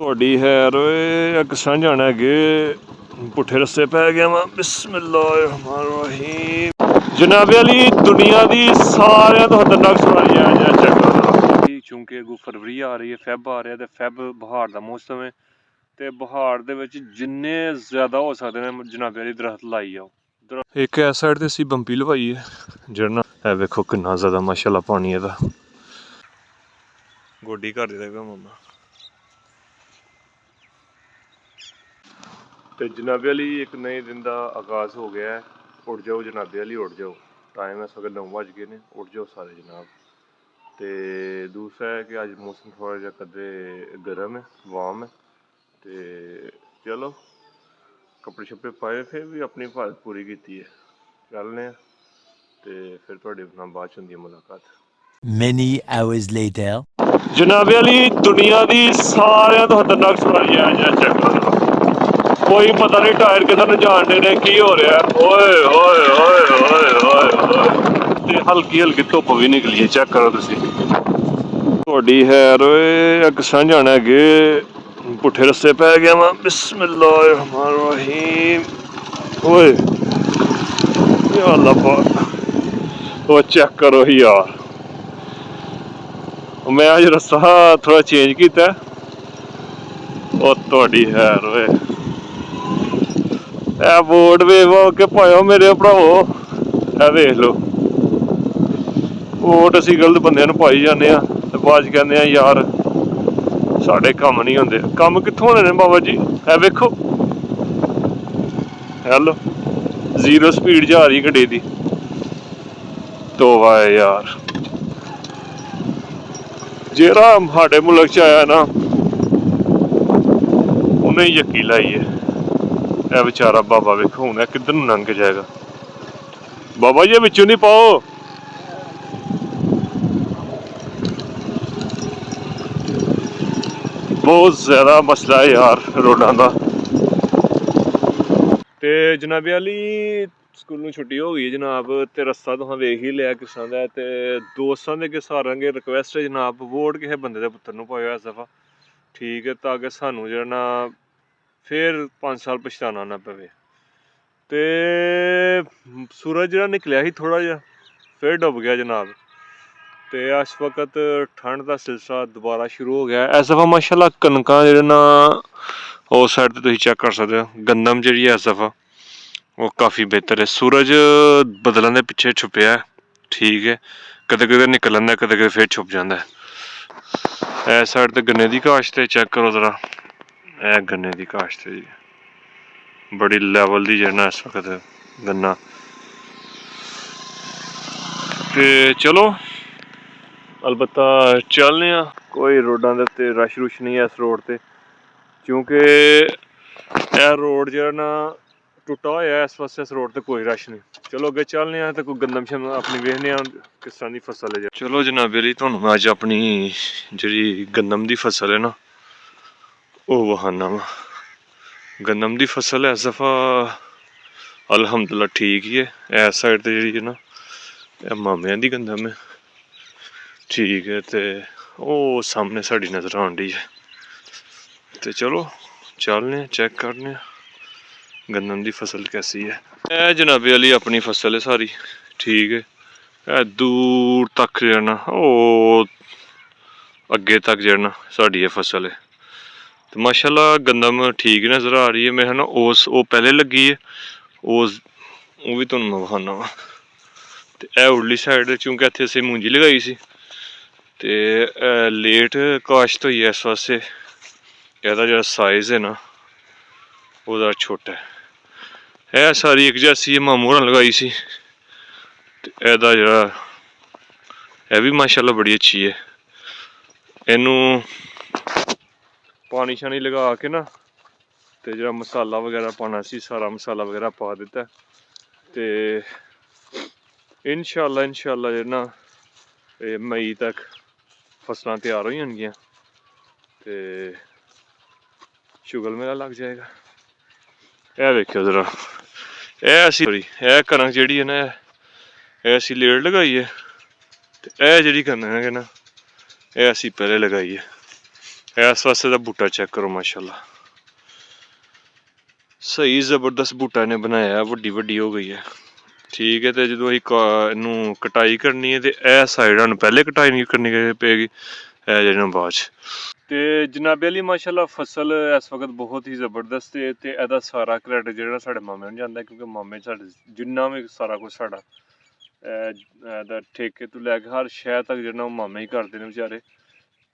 ਤੁਹਾਡੀ ਹੈਰ ਓਏ ਕਿਸਾਂ ਜਾਣਾ ਹੈਗੇ ਪੁੱਠੇ ਰਸਤੇ ਪੈ ਗਿਆ ਵਾ। ਬਿਸਮਿਲ੍ਲਾਹਿਰਰਹਿਮਾਨਿਰਰਹੀਮ। ਜਨਾਬੇ ਵਾਲੀ ਦੁਨੀਆ ਦੀ ਸਾਰਿਆਂ ਤੋਂ ਖਤਰਨਾਕ ਸਵਾਰੀ ਆ ਜਾਂ ਚੈੱਕ ਕਰੋ। ਚੂੰਕਿ ਅੱਗੋਂ ਫਰਵਰੀ ਆ ਰਹੀ ਹੈ, ਫੈਬ ਆ ਰਿਹਾ ਤੇ ਫੈਬ ਬਹਾਰ ਦਾ ਮੌਸਮ ਹੈ ਤੇ ਬਹਾਰ ਦੇ ਵਿੱਚ ਜਿੰਨੇ ਜ਼ਿਆਦਾ ਹੋ ਸਕਦੇ ਨੇ ਜਨਾਬੇ ਵਾਲੀ ਦਰਖਤ ਲਾਈ ਜਾਓ। ਇੱਕ ਇਸ ਸਾਈਡ ਤੇ ਅਸੀਂ ਬੰਪੀ ਲਵਾਈ ਹੈ ਜਿਹੜਾ ਇਹ ਵੇਖੋ ਕਿੰਨਾ ਜ਼ਿਆਦਾ ਮਾਸ਼ਾਅੱਲਾ ਪਾਣੀ ਇਹਦਾ। ਗੋਡੀ ਕਰ ਦੇਗਾ ਮਾਮਾ। ਤੇ ਜਨਾਬੇ ਵਾਲੀ ਇੱਕ ਨਵੇਂ ਦਿਨ ਦਾ ਆਗਾਜ਼ ਹੋ ਗਿਆ ਹੈ। ਉੱਠ ਜਾਓ ਜਨਾਬੇ ਵਾਲੀ, ਉੱਠ ਜਾਓ। ਟਾਈਮ ਇਸ ਵਕਤ 9 ਵੱਜ ਗਏ ਨੇ, ਉੱਠ ਜਾਓ ਸਾਰੇ ਜਨਾਬ। ਤੇ ਦੂਸਰਾ ਹੈ ਕਿ ਅੱਜ ਮੌਸਮ ਥੋੜ੍ਹਾ ਜਿਹਾ ਕਦੇ ਗਰਮ ਹੈ, ਵਾਰਮ ਹੈ। ਤੇ ਚਲੋ ਕੱਪੜੇ ਛੱਪੜੇ ਪਾਏ, ਫਿਰ ਵੀ ਆਪਣੀ ਭਾਰਤ ਪੂਰੀ ਕੀਤੀ ਹੈ। ਚੱਲਦੇ ਹਾਂ ਤੇ ਫਿਰ ਤੁਹਾਡੇ ਨਾਲ ਬਾਅਦ 'ਚ ਹੁੰਦੀ ਹੈ ਮੁਲਾਕਾਤ। Many hours later. ਜਨਾਬੇ ਵਾਲੀ ਦੁਨੀਆ ਦੀ ਸਾਰਿਆਂ ਤੋਂ ਖਤਰਨਾਕ ਸਵਾਰੀ ਆ ਜਾਂ ਚੈੱਕ ਕਰੋ। ਕੋਈ ਪਤਾ ਨਹੀਂ ਟਾਇਰ ਕਿੱਧਰ ਨੂੰ ਜਾਣਦੇ ਨੇ, ਕੀ ਹੋ ਰਿਹਾ। ਓਏ ਹੋਏ ਹੋਏ ਹੋਏ ਹੋਏ ਹੋਏ। ਤੇ ਹਲਕੀ ਹਲਕੀ ਧੁੱਪ ਵੀ ਨਿਕਲੀ ਹੈ, ਚੈੱਕ ਕਰੋ ਤੁਸੀਂ। ਤੁਹਾਡੀ ਹੈਰ ਓਏ ਕਿਸਾਂ ਜਾਣਾ ਹੈਗੇ ਪੁੱਠੇ ਰਸਤੇ ਪੈ ਗਿਆ ਵਾ। ਬਿਸਮਿਲ੍ਲਾਹਿਰਰਹਿਮਾਨਿਰਰਹੀਮ। ਓਏ ਯਾ ਅੱਲਾ ਪਾਕ। ਉਹ ਚੈੱਕ ਕਰੋ ਯਾਰ, ਮੈਂ ਅੱਜ ਰਸਤਾ ਥੋੜਾ ਚੇਂਜ ਕੀਤਾ। ਉਹ ਤੁਹਾਡੀ ਹੈਰ ਓਏ ਇਹ ਬੋਰਡ ਵੇਖ ਕੇ ਪਾਇਓ ਮੇਰੇ ਭਰਾਵੋ। ਇਹ ਵੇਖ ਲਓ ਵੋਟ ਅਸੀਂ ਗਲਤ ਬੰਦਿਆਂ ਨੂੰ ਪਾਈ ਜਾਂਦੇ ਆ ਤੇ ਬਾਅਦ 'ਚ ਕਹਿੰਦੇ ਆ ਯਾਰ ਸਾਡੇ ਕੰਮ ਨਹੀਂ ਹੁੰਦੇ। ਕੰਮ ਕਿੱਥੋਂ ਹੋਣੇ ਨੇ ਬਾਬਾ ਜੀ। ਇਹ ਵੇਖੋ ਹੈਲੋ, 0 ਸਪੀਡ 'ਚ ਆ ਰਹੀ ਗੱਡੀ ਦੀ। ਤੋਬਾ ਹੈ ਯਾਰ, ਜਿਹੜਾ ਸਾਡੇ ਮੁਲਕ 'ਚ ਆਇਆ ਨਾ ਉਹਨੇ ਹੀ ਯੱਕੀ ਲਾਈ ਹੈ। ਇਹ ਵਿਚਾਰਾ ਬਾਬਾ ਵੇਖੋ ਹੁਣ ਇਹ ਕਿੱਧਰ ਨੂੰ ਲੰਘ ਕੇ ਜਾਏਗਾ। ਬਾਬਾ ਜੀ ਵਿੱਚੋਂ ਨਹੀਂ ਪਾਓ। ਬਹੁਤ ਜ਼ਿਆਦਾ ਮਸਲਾ ਹੈ ਯਾਰ ਰੋਡਾਂ ਦਾ। ਤੇ ਜਨਾਬੇ ਵਾਲੀ ਸਕੂਲੋਂ ਛੁੱਟੀ ਹੋ ਗਈ ਜਨਾਬ, ਤੇ ਰਸਤਾ ਤੁਹਾਂ ਵੇਖ ਹੀ ਲਿਆ ਕਿਸਾਂ ਦਾ। ਤੇ ਦੋਸਤਾਂ ਦੇ ਅੱਗੇ ਸਾਰਿਆਂ ਅੱਗੇ ਰਿਕੁਐਸਟ ਹੈ ਜਨਾਬ, ਵੋਟ ਕਿਸੇ ਬੰਦੇ ਦੇ ਪੁੱਤਰ ਨੂੰ ਪਾਇਓ ਇਸ ਦਫਾ, ਠੀਕ ਹੈ, ਤਾਂ ਕਿ ਸਾਨੂੰ ਜਿਹੜਾ ਨਾ ਫਿਰ 5 ਸਾਲ ਪਛਤਾਉਣਾ ਨਾ ਪਵੇ। ਤੇ ਸੂਰਜ ਜਿਹੜਾ ਨਿਕਲਿਆ ਸੀ ਥੋੜ੍ਹਾ ਜਿਹਾ ਫਿਰ ਡੁੱਬ ਗਿਆ ਜਨਾਬ। ਤੇ ਇਸ ਵਕਤ ਠੰਡ ਦਾ ਸਿਲਸਿਲਾ ਦੁਬਾਰਾ ਸ਼ੁਰੂ ਹੋ ਗਿਆ ਇਸ ਦਫਾ। ਮਾਸ਼ਾਅੱਲਾ ਕਣਕਾਂ ਜਿਹੜੇ ਨਾ ਉਸ ਸਾਈਡ ਤੇ ਤੁਸੀਂ ਚੈੱਕ ਕਰ ਸਕਦੇ ਹੋ, ਗੰਦਮ ਜਿਹੜੀ ਹੈ ਇਸ ਦਫਾ ਉਹ ਕਾਫੀ ਬਿਹਤਰ ਹੈ। ਸੂਰਜ ਬਦਲਾਂ ਦੇ ਪਿੱਛੇ ਛੁਪਿਆ, ਠੀਕ ਹੈ, ਕਦੇ ਕਦੇ ਨਿਕਲ ਆਉਂਦਾ, ਕਦੇ ਕਦੇ ਫਿਰ ਛੁਪ ਜਾਂਦਾ। ਇਸ ਸਾਈਡ ਤੇ ਗੰਨੇ ਦੀ ਕਾਸ਼ਤ ਤੇ ਚੈੱਕ ਕਰੋ ਜ਼ਰਾ। ਇਹ ਗੰਨੇ ਦੀ ਕਾਸ਼ਤ ਹੈ ਜੀ, ਬੜੀ ਲੈਵਲ ਦੀ ਜਿਹੜਾ ਇਸ ਵਕਤ ਗੰਨਾ। ਤੇ ਚਲੋ ਅਲਬੱਤਾ ਚੱਲਦੇ ਹਾਂ। ਕੋਈ ਰੋਡਾਂ ਦੇ ਉੱਤੇ ਰਸ਼ ਰੁਸ਼ ਨਹੀਂ ਹੈ ਇਸ ਰੋਡ ਤੇ, ਕਿਉਂਕਿ ਇਹ ਰੋਡ ਜਿਹੜਾ ਨਾ ਟੁੱਟਾ ਹੋਇਆ ਇਸ ਪਾਸੇ। ਇਸ ਰੋਡ ਤੇ ਕੋਈ ਰਸ਼ ਨਹੀਂ। ਚਲੋ ਅੱਗੇ ਚੱਲਦੇ ਹਾਂ ਤੇ ਕੋਈ ਗੰਦਮ ਸ਼ੰਦਮ ਆਪਣੀ ਵੇਖਦੇ ਹਾਂ ਕਿਸ ਤਰ੍ਹਾਂ ਦੀ ਫਸਲ ਹੈ। ਚਲੋ ਜਨਾਬੇ ਲਈ ਤੁਹਾਨੂੰ ਮੈਂ ਅੱਜ ਆਪਣੀ ਜਿਹੜੀ ਗੰਦਮ ਦੀ ਫਸਲ ਹੈ ਨਾ ਉਹ ਵਹਾਨਾ ਵਾ। ਗੰਦਮ ਦੀ ਫਸਲ ਇਸ ਦਫਾ ਅਲਹਮਦੁਲਿਲਾ ਠੀਕ ਹੀ ਹੈ। ਇਸ ਸਾਈਡ ਤੇ ਜਿਹੜੀ ਹੈ ਨਾ ਇਹ ਮਾਮਿਆਂ ਦੀ ਗੰਦਮ ਹੈ, ਠੀਕ ਹੈ। ਤੇ ਉਹ ਸਾਹਮਣੇ ਸਾਡੀ ਨਜ਼ਰ ਆਉਣ ਡਈ ਹੈ। ਤੇ ਚਲੋ ਚੱਲਦੇ ਹਾਂ, ਚੈੱਕ ਕਰਨੇ ਹਾਂ ਗੰਦਮ ਦੀ ਫਸਲ ਕੈਸੀ ਹੈ। ਇਹ ਜਨਾਬੇ ਵਾਲੀ ਆਪਣੀ ਫਸਲ ਹੈ ਸਾਰੀ, ਠੀਕ ਹੈ। ਇਹ ਦੂਰ ਤੱਕ ਜਿਹੜਾ ਨਾ ਉਹ ਅੱਗੇ ਤੱਕ ਜਿਹੜਾ ਨਾ ਸਾਡੀ ਇਹ ਫਸਲ ਹੈ। ਤੇ ਮਾਸ਼ਾਅੱਲਾ ਗੰਦਮ ਠੀਕ ਨਜ਼ਰ ਆ ਰਹੀ ਹੈ। ਮੇਰੇ ਨਾਲ ਉਹ ਪਹਿਲੇ ਲੱਗੀ ਹੈ, ਉਹ ਵੀ ਤੁਹਾਨੂੰ ਮੈਂ ਵਿਖਾਉਂਦਾ ਵਾ। ਤੇ ਇਹ ਉਰਲੀ ਸਾਈਡ ਚੂੰਕਿ ਇੱਥੇ ਅਸੀਂ ਮੂੰਜੀ ਲਗਾਈ ਸੀ ਤੇ ਲੇਟ ਕਾਸ਼ਤ ਹੋਈ ਹੈ ਇਸ ਵਾਸਤੇ। ਇਹਦਾ ਜਿਹੜਾ ਸਾਈਜ਼ ਹੈ ਨਾ ਉਹ ਜ਼ਰਾ ਛੋਟਾ ਹੈ। ਇਹ ਸਾਰੀ ਇੱਕ ਜੈਸੀ ਮਾਮੂ ਹੋਰਾਂ ਲਗਾਈ ਸੀ ਤੇ ਇਹਦਾ ਜਿਹੜਾ ਇਹ ਵੀ ਮਾਸ਼ਾਅੱਲਾ ਬੜੀ ਅੱਛੀ ਹੈ। ਇਹਨੂੰ ਪਾਣੀ ਸ਼ਾਣੀ ਲਗਾ ਕੇ ਨਾ ਤੇ ਜਿਹੜਾ ਮਸਾਲਾ ਵਗੈਰਾ ਪਾਉਣਾ ਸੀ ਸਾਰਾ ਮਸਾਲਾ ਵਗੈਰਾ ਪਾ ਦਿੱਤਾ। ਤੇ ਇਨਸ਼ਾਅੱਲਾ ਜਿਹੜਾ ਨਾ ਇਹ ਮਈ ਤੱਕ ਫਸਲਾਂ ਤਿਆਰ ਹੋ ਜਾਣਗੀਆਂ ਤੇ ਸ਼ੁਗਲ ਮੇਲਾ ਲੱਗ ਜਾਏਗਾ। ਇਹ ਵੇਖਿਓ ਜ਼ਰਾ, ਇਹ ਅਸੀਂ ਇਹ ਕਣਕ ਜਿਹੜੀ ਹੈ ਨਾ ਇਹ ਅਸੀਂ ਲੇਟ ਲਗਾਈ ਹੈ। ਤੇ ਇਹ ਜਿਹੜੀ ਕਣਕ ਹੈ ਨਾ ਇਹ ਅਸੀਂ ਪਹਿਲੇ ਲਗਾਈ ਹੈ। ਇਸ ਪਾਸੇ ਦਾ ਬੂਟਾ ਚੈੱਕ ਕਰੋ, ਮਾਸ਼ਾਅੱਲਾ ਸਹੀ ਜ਼ਬਰਦਸਤ ਬੂਟਾ ਨੇ ਬਣਾਇਆ, ਵੱਡੀ ਵੱਡੀ ਹੋ ਗਈ ਹੈ। ਠੀਕ ਹੈ, ਤੇ ਜਦੋਂ ਅਸੀਂ ਇਹਨੂੰ ਕਟਾਈ ਕਰਨੀ ਹੈ ਤੇ ਇਹ ਸਾਈਡਾਂ ਨੂੰ ਪਹਿਲੇ ਕਟਾਈ ਨਹੀਂ ਕਰਨੀ ਪਏਗੀ, ਇਹ ਜਿਹੜੀਆਂ ਬਾਅਦ 'ਚ। ਤੇ ਜਨਾਬੇ ਅਲੀ ਮਾਸ਼ਾਅੱਲਾ ਫਸਲ ਇਸ ਵਕਤ ਬਹੁਤ ਹੀ ਜ਼ਬਰਦਸਤ ਹੈ, ਤੇ ਇਹਦਾ ਸਾਰਾ ਕ੍ਰੈਡਿਟ ਜਿਹੜਾ ਸਾਡੇ ਮਾਮੇ ਨੂੰ ਜਾਂਦਾ, ਕਿਉਂਕਿ ਮਾਮੇ ਸਾਡੇ ਜਿੰਨਾ ਵੀ ਸਾਰਾ ਕੁਝ ਸਾਡਾ ਇਹਦਾ ਠੇਕੇ ਤੋਂ ਲੈ ਕੇ ਹਰ ਸ਼ਹਿਰ ਤੱਕ ਜਿਹੜਾ ਉਹ ਮਾਮੇ ਹੀ ਕਰਦੇ ਨੇ ਵਿਚਾਰੇ।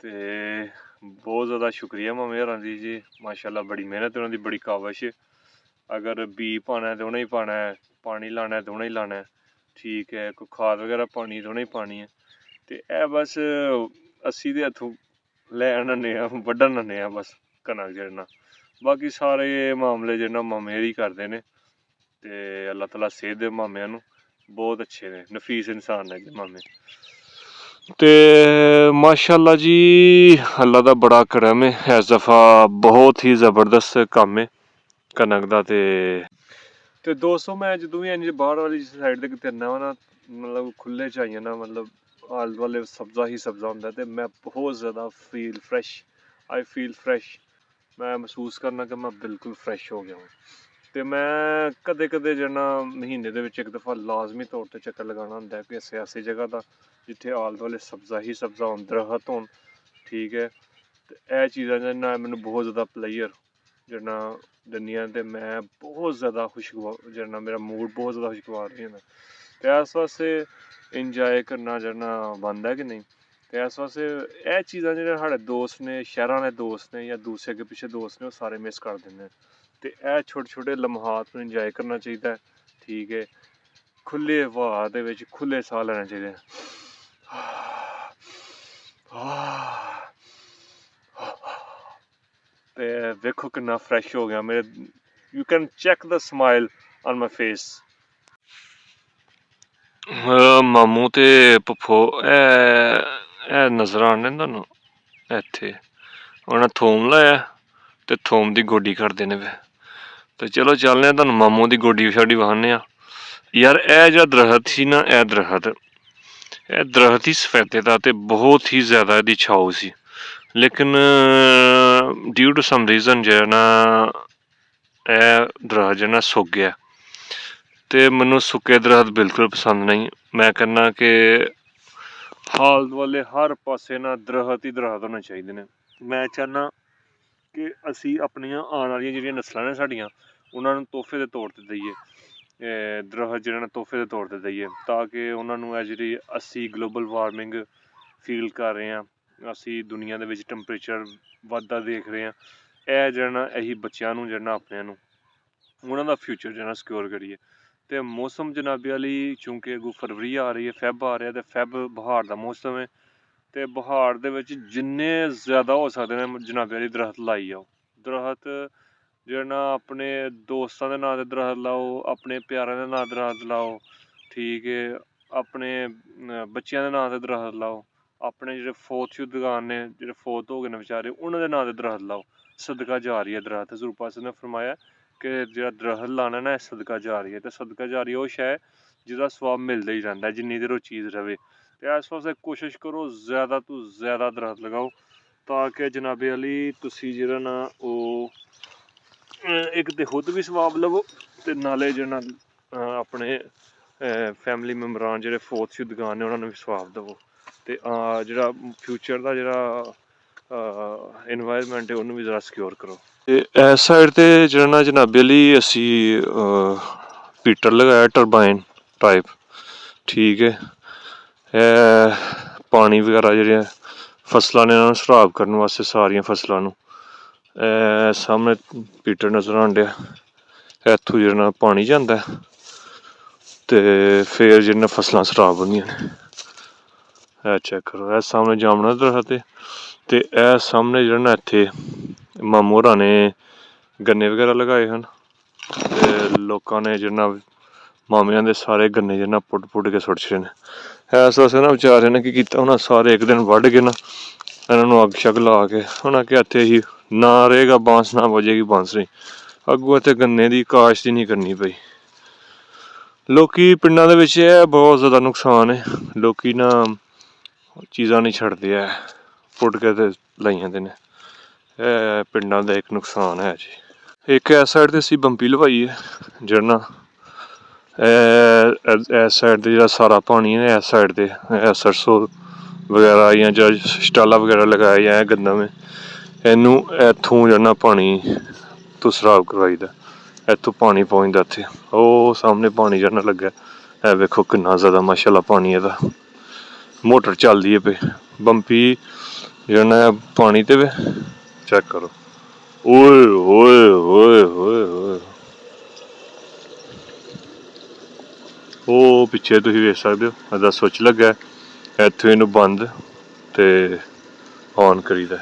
ਤੇ ਬਹੁਤ ਜ਼ਿਆਦਾ ਸ਼ੁਕਰੀਆ ਮਾਮੇ ਹੋਰਾਂ ਦੀ ਜੀ, ਮਾਸ਼ਾਅੱਲਾ ਬੜੀ ਮਿਹਨਤ ਉਹਨਾਂ ਦੀ, ਬੜੀ ਕਾਵਿਸ਼। ਅਗਰ ਬੀ ਪਾਉਣਾ ਤੇ ਉਹਨੇ ਹੀ ਪਾਉਣਾ ਹੈ, ਪਾਣੀ ਲਾਉਣਾ ਤੇ ਉਹਨੇ ਹੀ ਲਾਉਣਾ ਹੈ। ਠੀਕ ਹੈ, ਕੋਈ ਖਾਦ ਵਗੈਰਾ ਪਾਣੀ ਤੇ ਉਹਨੇ ਹੀ ਪਾਣੀ ਹੈ। ਤੇ ਇਹ ਬਸ ਅਸੀਂ ਦੇ ਹੱਥੋਂ ਲੈ ਆਉਂਦੇ ਹਾਂ, ਵੱਢਣ ਆਉਂਦੇ ਹਾਂ ਬਸ ਕਣਕ ਜਿਹੜਾ। ਬਾਕੀ ਸਾਰੇ ਮਾਮਲੇ ਜਿਹੜਾ ਮਾਮੇ ਹੀ ਕਰਦੇ ਨੇ। ਤੇ ਅੱਲਾਹ ਤਾਲਾ ਸਿਹਤ ਦੇ ਮਾਮਿਆਂ ਨੂੰ, ਬਹੁਤ ਅੱਛੇ ਨੇ, ਨਫੀਸ ਇਨਸਾਨ ਨੇ ਜੀ ਮਾਮੇ। ਤੇ ਮਾਸ਼ਾਅੱਲਾ ਜੀ ਅੱਲਾ ਦਾ ਬੜਾ ਕਰਮ ਹੈ, ਇਸ ਦਫਾ ਬਹੁਤ ਹੀ ਜ਼ਬਰਦਸਤ ਕੰਮ ਹੈ ਕਣਕ ਦਾ। ਤੇ ਦੋਸਤੋ ਮੈਂ ਜਦੋਂ ਵੀ ਇੰਝ ਬਾਹਰ ਵਾਲੀ ਸਾਈਡ ਤੇ ਕਿਤੇ ਆਉਂਦਾ ਵਾ ਨਾ, ਮਤਲਬ ਖੁੱਲੇ 'ਚ ਆਈਆਂ ਨਾ, ਮਤਲਬ ਆਲੇ ਦੁਆਲੇ ਸਬਜ਼ਾ ਹੀ ਸਬਜ਼ਾ ਹੁੰਦਾ, ਤੇ ਮੈਂ ਬਹੁਤ ਜ਼ਿਆਦਾ ਫੀਲ ਫਰੈਸ਼। ਮੈਂ ਮਹਿਸੂਸ ਕਰਨਾ ਕਿ ਮੈਂ ਬਿਲਕੁਲ ਫਰੈਸ਼ ਹੋ ਗਿਆ ਹਾਂ। ਤੇ ਮੈਂ ਕਦੇ ਕਦੇ ਜਿਹੜਾ ਮਹੀਨੇ ਦੇ ਵਿੱਚ ਇੱਕ ਦਫਾ ਲਾਜ਼ਮੀ ਤੌਰ 'ਤੇ ਚੱਕਰ ਲਗਾਉਣਾ ਹੁੰਦਾ ਕਿ ਕਿਸੇ ਐਸੀ ਜਗ੍ਹਾ ਦਾ ਜਿੱਥੇ ਆਲੇ ਦੁਆਲੇ ਸਬਜ਼ਾ ਹੀ ਸਬਜ਼ਾ ਹੋਣ, ਦਰਖਤ ਹੋਣ। ਠੀਕ ਹੈ, ਤੇ ਇਹ ਚੀਜ਼ਾਂ ਦੇ ਨਾਲ ਮੈਨੂੰ ਬਹੁਤ ਜ਼ਿਆਦਾ ਪਲੇਜ਼ਰ ਜਿਹੜਾ ਦਿੰਦੀਆਂ, ਤੇ ਮੈਂ ਬਹੁਤ ਜ਼ਿਆਦਾ ਖੁਸ਼ਗਵਾਰ ਜਿਹੜਾ ਮੇਰਾ ਮੂਡ ਬਹੁਤ ਜ਼ਿਆਦਾ ਖੁਸ਼ਗਵਾਰ ਹੋ ਜਾਂਦਾ। ਤੇ ਇਸ ਵਾਸਤੇ ਇੰਜੋਏ ਕਰਨਾ ਜਿਹੜਾ ਬਣਦਾ ਕਿ ਨਹੀਂ। ਤੇ ਇਸ ਵਾਸਤੇ ਇਹ ਚੀਜ਼ਾਂ ਜਿਹੜੇ ਸਾਡੇ ਦੋਸਤ ਨੇ, ਸ਼ਹਿਰਾਂ ਵਾਲੇ ਦੋਸਤ ਨੇ ਜਾਂ ਦੂਸਰੇ ਅੱਗੇ ਪਿੱਛੇ ਦੋਸਤ ਨੇ, ਉਹ ਸਾਰੇ ਮਿਸ ਕਰ ਦਿੰਦੇ। ਤੇ ਇਹ ਛੋਟੇ ਛੋਟੇ ਲਮਹਾਤ ਨੂੰ ਇੰਜੋਏ ਕਰਨਾ ਚਾਹੀਦਾ। ਠੀਕ ਹੈ, ਖੁੱਲ੍ਹੇ ਹਵਾ ਦੇ ਵਿੱਚ ਖੁੱਲ੍ਹੇ ਸਾਹ ਲੈਣਾ ਚਾਹੀਦਾ। ਤੇ ਵੇਖੋ ਕਿੰਨਾ ਫਰੈਸ਼ ਹੋ ਗਿਆ ਮੇਰੇ, you can check the smile on my face. ਮਾਮੂ ਤੇ ਪੱਫੋ ਇਹ ਨਜ਼ਰ ਆਉਂਦੇ ਨੇ ਤੁਹਾਨੂੰ ਇੱਥੇ, ਉਹਨਾਂ ਥੋਮ ਲਾਇਆ ਤੇ ਥੋਮ ਦੀ ਗੋਡੀ ਕਰਦੇ ਨੇ ਵੇ। ਤੇ ਚਲੋ ਚੱਲਦੇ ਹਾਂ, ਤੁਹਾਨੂੰ ਮਾਮੂ ਦੀ ਗੋਡੀ ਸਾਡੀ ਵਹਾਉਂਦੇ ਹਾਂ। ਯਾਰ ਇਹ ਜਿਹੜਾ ਦਰਖਤ ਸੀ ਨਾ, ਇਹ ਦਰਖਤ ਹੀ ਸਫੈਦੇ ਦਾ, ਤੇ ਬਹੁਤ ਹੀ ਜ਼ਿਆਦਾ ਇਹਦੀ ਛਾਉ ਸੀ। ਲੇਕਿਨ ਡਿਊ ਟੂ ਸਮ ਰੀਜ਼ਨ ਜਿਹੜਾ ਨਾ ਇਹ ਦਰਖਤ ਜਿਹੜਾ ਸੁੱਕ ਗਿਆ। ਤੇ ਮੈਨੂੰ ਸੁੱਕੇ ਦਰਖਤ ਬਿਲਕੁਲ ਪਸੰਦ ਨਹੀਂ। ਮੈਂ ਕਹਿੰਦਾ ਕਿ ਹਾਲ ਦੁਆਲੇ ਹਰ ਪਾਸੇ ਨਾ ਦਰਖਤ ਹੀ ਦਰਖਤ ਹੋਣੇ ਚਾਹੀਦੇ ਨੇ। ਮੈਂ ਚਾਹੁੰਦਾ ਕਿ ਅਸੀਂ ਆਪਣੀਆਂ ਆਉਣ ਵਾਲੀਆਂ ਜਿਹੜੀਆਂ ਨਸਲਾਂ ਨੇ ਸਾਡੀਆਂ, ਉਹਨਾਂ ਨੂੰ ਤੋਹਫੇ ਦੇ ਤੌਰ 'ਤੇ ਦਈਏ, ਦਰਖਤ ਜਿਹੜਾ ਨਾ ਤੋਹਫੇ ਦੇ ਤੌਰ 'ਤੇ ਦਈਏ, ਤਾਂ ਕਿ ਉਹਨਾਂ ਨੂੰ ਇਹ ਜਿਹੜੀ ਅਸੀਂ ਗਲੋਬਲ ਵਾਰਮਿੰਗ ਫੀਲ ਕਰ ਰਹੇ ਹਾਂ, ਅਸੀਂ ਦੁਨੀਆ ਦੇ ਵਿੱਚ ਟੈਂਪਰੇਚਰ ਵੱਧਦਾ ਦੇਖ ਰਹੇ ਹਾਂ, ਇਹ ਜਿਹੜਾ ਨਾ ਇਹੀ ਬੱਚਿਆਂ ਨੂੰ ਜਿਹੜਾ ਆਪਣਿਆਂ ਨੂੰ ਉਹਨਾਂ ਦਾ ਫਿਊਚਰ ਜਿਹੜਾ ਸਿਕਿਉਰ ਕਰੀਏ। ਤੇ ਮੌਸਮ ਜਨਾਬੇ ਵਾਲੀ ਚੂੰਕਿ ਅੱਗੋਂ ਫਰਵਰੀ ਆ ਰਹੀ ਹੈ, ਫੈਬ ਆ ਰਿਹਾ, ਤੇ ਫੈਬ ਬਹਾਰ ਦਾ ਮੌਸਮ ਹੈ। ਤੇ ਬਹਾਰ ਦੇ ਵਿੱਚ ਜਿੰਨੇ ਜ਼ਿਆਦਾ ਹੋ ਸਕਦੇ ਨੇ ਜਨਾਬੇ ਵਾਲੀ ਦਰਖਤ ਲਾਈ ਜਾਓ। ਦਰਖਤ ਜਿਹੜਾ ਨਾ ਆਪਣੇ ਦੋਸਤਾਂ ਦੇ ਨਾਂ 'ਤੇ ਦਰਖਤ ਲਾਓ, ਆਪਣੇ ਪਿਆਰਿਆਂ ਦੇ ਨਾਂ 'ਤੇ ਦਰਖਤ ਲਾਓ। ਠੀਕ ਹੈ, ਆਪਣੇ ਬੱਚਿਆਂ ਦੇ ਨਾਂ 'ਤੇ ਦਰਖਤ ਲਾਓ, ਆਪਣੇ ਜਿਹੜੇ ਫੌਤਸ਼ੁਦਗਾਨ ਨੇ, ਜਿਹੜੇ ਫੌਤ ਹੋ ਗਏ ਨੇ ਵਿਚਾਰੇ, ਉਹਨਾਂ ਦੇ ਨਾਂ 'ਤੇ ਦਰਖਤ ਲਾਓ। ਸਦਕਾ ਜਾਰੀ ਹੈ ਦਰਖਤ। ਹਜ਼ੂਰ ਪਾਕ ਨੇ ਫਰਮਾਇਆ ਕਿ ਜਿਹੜਾ ਦਰਖਤ ਲਾਉਣਾ ਨਾ, ਇਹ ਸਦਕਾ ਜਾਰੀ ਹੈ। ਤੇ ਸਦਕਾ ਜਾਰੀ ਉਹ ਸ਼ੈ ਜਿਹਦਾ ਸਵਾਬ ਮਿਲਦਾ ਹੀ ਰਹਿੰਦਾ ਜਿੰਨੀ ਦੇਰ ਉਹ ਚੀਜ਼ ਰਵੇ। ਤੇ ਇਸ ਵਾਸਤੇ ਕੋਸ਼ਿਸ਼ ਕਰੋ ਜ਼ਿਆਦਾ ਤੋਂ ਜ਼ਿਆਦਾ ਦਰਖਤ ਲਗਾਓ, ਤਾਂ ਕਿ ਜਨਾਬੇ ਅਲੀ ਤੁਸੀਂ ਜਿਹੜਾ ਨਾ ਉਹ ਇੱਕ ਤਾਂ ਖੁਦ ਵੀ ਸਵਾਬ ਲਵੋ, ਤੇ ਨਾਲੇ ਜਿਹੜਾ ਆਪਣੇ ਫੈਮਿਲੀ ਮੈਂਬਰਾਂ ਜਿਹੜੇ ਫੌਤਸ਼ੁਦਗਾਨ ਨੇ ਉਹਨਾਂ ਨੂੰ ਵੀ ਸਵਾਬ ਦੇਵੋ। ਤੇ ਜਿਹੜਾ ਫਿਊਚਰ ਦਾ ਜਿਹੜਾ ਇਨਵਾਇਰਮੈਂਟ ਹੈ ਉਹਨੂੰ ਵੀ ਜ਼ਰਾ ਸਿਕਿਉਰ ਕਰੋ। ਤੇ ਇਸ ਸਾਈਡ 'ਤੇ ਜਿਹੜਾ ਨਾ ਜਨਾਬੇ ਲਈ ਅਸੀਂ ਪੀਟਰ ਲਗਾਇਆ, ਟਰਬਾਈਨ ਟਾਈਪ। ਠੀਕ ਹੈ, ਇਹ ਪਾਣੀ ਵਗੈਰਾ ਜਿਹੜੀਆਂ ਫਸਲਾਂ ਨੇ ਉਹਨਾਂ ਨੂੰ ਸਰਾਬ ਕਰਨ ਵਾਸਤੇ, ਸਾਰੀਆਂ ਫਸਲਾਂ ਨੂੰ। ਇਹ ਸਾਹਮਣੇ ਪੀਟਰ ਨਜ਼ਰ ਆਉਣ ਡਿਆ, ਇੱਥੋਂ ਜਿਹੜਾ ਨਾ ਪਾਣੀ ਜਾਂਦਾ ਤੇ ਫਿਰ ਜਿਹੜੀਆਂ ਫਸਲਾਂ ਸਰਾਬ ਹੁੰਦੀਆਂ ਨੇ। ਇਹ ਚੈੱਕ ਕਰੋ, ਇਹ ਸਾਹਮਣੇ ਜਾਮਣਾ ਦਰਖਤ ਹੈ, ਤੇ ਇਹ ਸਾਹਮਣੇ ਜਿਹੜਾ ਨਾ ਇੱਥੇ ਮਾਮੂ ਹੋਰਾਂ ਨੇ ਗੰਨੇ ਵਗੈਰਾ ਲਗਾਏ ਹਨ। ਤੇ ਲੋਕਾਂ ਨੇ ਜਿਹੜਾ ਮਾਮਿਆਂ ਦੇ ਸਾਰੇ ਗੰਨੇ ਜਿਹੜਾ ਪੁੱਟ ਕੇ ਸੁੱਟ ਛੜੇ ਨੇ। ਇਸ ਵਾਸਤੇ ਨਾ ਵਿਚਾਰਿਆਂ ਨੇ ਕੀ ਕੀਤਾ, ਉਹਨਾਂ ਸਾਰੇ ਇੱਕ ਦਿਨ ਵੱਢ ਕੇ ਨਾ ਇਹਨਾਂ ਨੂੰ ਅੱਗ ਸ਼ੱਗ ਲਾ ਕੇ ਉਹਨਾਂ ਕਿ ਇੱਥੇ ਹੀ ਨਾ ਰਹੇਗਾ ਬਾਂਸ, ਨਾ ਵਜੇਗੀ ਬਾਂਸਰੀ। ਅੱਗੋਂ ਇੱਥੇ ਗੰਨੇ ਦੀ ਕਾਸ਼ਤ ਹੀ ਨਹੀਂ ਕਰਨੀ ਪਈ। ਲੋਕੀ ਪਿੰਡਾਂ ਦੇ ਵਿੱਚ ਇਹ ਬਹੁਤ ਜ਼ਿਆਦਾ ਨੁਕਸਾਨ ਹੈ, ਲੋਕੀ ਨਾ ਚੀਜ਼ਾਂ ਨਹੀਂ ਛੱਡਦੇ, ਹੈ ਪੁੱਟ ਕੇ ਤੇ ਲਾਈ ਜਾਂਦੇ ਨੇ। ਇਹ ਪਿੰਡਾਂ ਦਾ ਇੱਕ ਨੁਕਸਾਨ ਹੈ ਜੀ। ਇੱਕ ਇਸ ਸਾਈਡ ਤੇ ਅਸੀਂ ਬੰਪੀ ਲਵਾਈ ਹੈ ਜਿਹੜਾ ਇਸ ਸਾਈਡ ਤੇ ਜਿਹੜਾ ਸਾਰਾ ਪਾਣੀ ਹੈ ਇਸ ਸਾਈਡ ਤੇ ਸਰਸੋਂ ਵਗੈਰਾ ਜਾਂ ਸਟਾਲਾ ਵਗੈਰਾ ਲਗਾਇਆ ਜਾਂ ਗੰਦਮ ਹੈ, ਇਹਨੂੰ ਇੱਥੋਂ ਜਿਹੜਾ ਪਾਣੀ ਤੋਂ ਸਰਾਬ ਕਰਵਾਈਦਾ। ਇੱਥੋਂ ਪਾਣੀ ਪਹੁੰਚਦਾ ਇੱਥੇ, ਉਹ ਸਾਹਮਣੇ ਪਾਣੀ ਜਿਹੜਾ ਲੱਗਾ ਇਹ ਵੇਖੋ ਕਿੰਨਾ ਜ਼ਿਆਦਾ ਮਾਸ਼ਾਅੱਲਾ ਪਾਣੀ ਇਹਦਾ। ਮੋਟਰ ਚੱਲਦੀ ਹੈ ਪਈ ਬੰਪੀ ਜਿਹੜਾ ਪਾਣੀ ਤੇ ਵੇ ਚੈੱਕ ਕਰੋ। ਓਏ ਹੋਏ ਹੋਏ ਹੋਏ ਹੋਏ, ਉਹ ਪਿੱਛੇ ਤੁਸੀਂ ਵੇਖ ਸਕਦੇ ਹੋ ਇਹਦਾ ਸੁੱਚ ਲੱਗਾ, ਇੱਥੋਂ ਇਹਨੂੰ ਬੰਦ ਤੇ ਔਨ ਕਰੀਦਾ।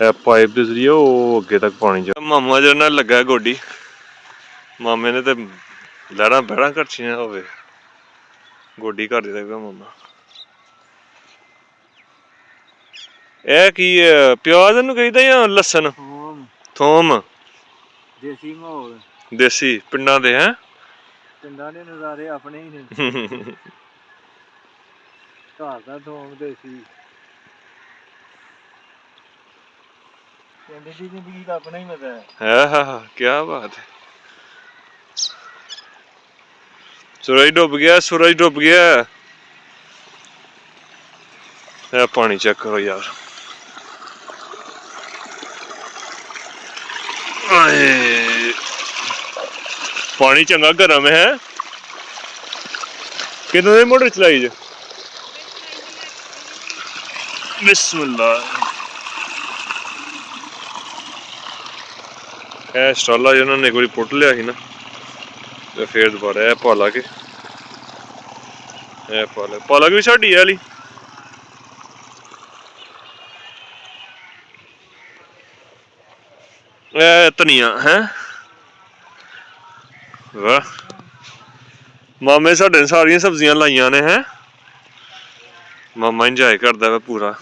ਇਹ ਪਾਈਪ ਦੇ ਜ਼ਰੀਏ ਉਹ ਅੱਗੇ ਤੱਕ ਪਾਣੀ ਜਾ। ਮਾਮਾ ਜਿਹੜਾ ਨਾਲ ਲੱਗਾ ਗੋਡੀ, ਮਾਮੇ ਨੇ ਤੇ ਲਹਿਰਾਂ ਬਹਿਰਾਂ ਕਰਚੀਆਂ ਹੋਵੇ, ਗੋਡੀ ਕਰ ਦਿੱਤਾ ਮਾਮਾ। ਇਹ ਕੀ ਪਿਆਜ਼ ਇਹਨੂੰ ਕਹੀਦਾ ਜਾਂ ਲਸਣ? ਥੋਮ। ਦੇਸੀ ਮਾਹੌਲ, ਦੇਸੀ ਪਿੰਡਾਂ ਦੇ ਹੈ, ਪਿੰਡਾਂ ਦੇ ਨਜ਼ਾਰੇ ਆਪਣੇ ਹੀ ਨੇ। ਘਰ ਦਾ ਥੋਮ ਦੇਸੀ, ਪਿੰਡ ਦੀ ਜ਼ਿੰਦਗੀ ਦਾ ਆਪਣਾ ਹੀ ਮਜ਼ਾ ਹੈ। ਹਾਂ ਕਿਆ ਬਾਤ ਹੈ। ਸੂਰਜ ਡੁੱਬ ਗਿਆ, ਸੂਰਜ ਡੁੱਬ ਗਿਆ। ਇਹ ਪਾਣੀ ਚੈੱਕ ਕਰੋ ਯਾਰ, ਪਾਣੀ ਚੰਗਾ ਗਰਮ ਹੈ। ਕਿੰਨੇ ਦੀ ਮੋਟਰ ਚਲਾਈ ਜੇ? ਬਿਸਮਿਲ੍ਲਾ। ਇਹ ਸਟਾਲਾ ਜਿਹਨਾਂ ਨੇ ਇੱਕ ਵਾਰੀ ਪੁੱਟ ਲਿਆ ਸੀ ਨਾ, ਤੇ ਫੇਰ ਦੁਬਾਰਾ ਇਹ ਪਾ ਲਾ ਕੇ, ਇਹ ਪਾ ਲਾ ਕੇ ਵੀ ਸਾਡੀ ਹੈ ਵਾਲੀ। ਇਹ ਧਨੀਆ ਹੈ, ਵਾਹ ਮਾਮੇ ਸਾਡੇ ਨੇ ਸਾਰੀਆਂ ਸਬਜ਼ੀਆਂ ਲਾਈਆਂ ਨੇ ਹੈ। ਮਾਮਾ ਇੰਜੋਏ ਕਰਦਾ ਵਾ ਪੂਰਾ।